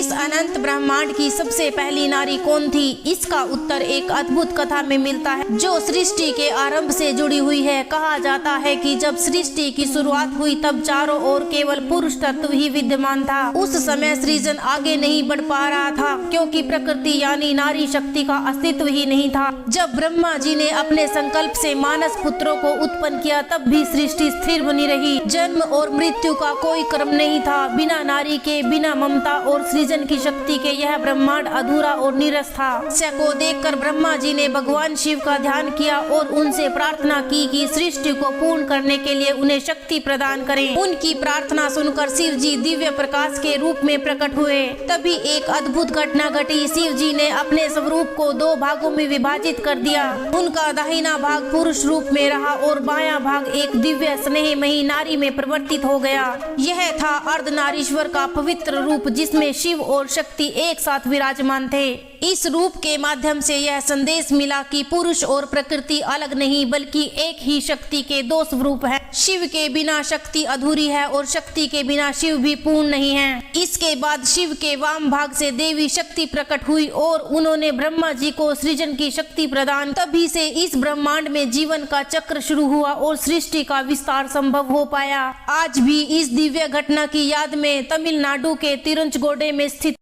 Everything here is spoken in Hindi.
इस अनंत ब्रह्मांड की सबसे पहली नारी कौन थी? इसका उत्तर एक अद्भुत कथा में मिलता है जो सृष्टि के आरंभ से जुड़ी हुई है। कहा जाता है कि जब सृष्टि की शुरुआत हुई तब चारों ओर केवल पुरुष तत्व ही विद्यमान था। उस समय सृजन आगे नहीं बढ़ पा रहा था क्योंकि प्रकृति यानी नारी शक्ति का अस्तित्व ही नहीं था। जब ब्रह्मा जी ने अपने संकल्प से मानस पुत्रों को उत्पन्न किया तब भी सृष्टि स्थिर बनी रही। जन्म और मृत्यु का कोई क्रम नहीं था। बिना नारी के, बिना ममता और सृजन की शक्ति के यह ब्रह्मांड अधूरा और नीरस था। को देखकर ब्रह्मा जी ने भगवान शिव का ध्यान किया और उनसे प्रार्थना की कि सृष्टि को पूर्ण करने के लिए उन्हें शक्ति प्रदान करें। उनकी प्रार्थना सुनकर शिव जी दिव्य प्रकाश के रूप में प्रकट हुए। तभी एक अद्भुत घटना घटी। शिव जी ने अपने स्वरूप को दो भागों में विभाजित कर दिया। उनका दाहिना भाग पुरुष रूप में रहा और बायां भाग एक दिव्य स्नेहमयी नारी में परिवर्तित हो गया। यह था अर्धनारीश्वर का पवित्र रूप जिसमें शिव और शक्ति एक साथ विराजमान थे। इस रूप के माध्यम से यह संदेश मिला कि पुरुष और प्रकृति अलग नहीं बल्कि एक ही शक्ति के दो स्वरूप हैं। शिव के बिना शक्ति अधूरी है और शक्ति के बिना शिव भी पूर्ण नहीं है। इसके बाद शिव के वाम भाग से देवी शक्ति प्रकट हुई और उन्होंने ब्रह्मा जी को सृजन की शक्ति प्रदान। तभी से इस ब्रह्मांड में जीवन का चक्र शुरू हुआ और सृष्टि का विस्तार संभव हो पाया। आज भी इस दिव्य घटना की याद में तमिलनाडु के तिरुचगोडे में स्थित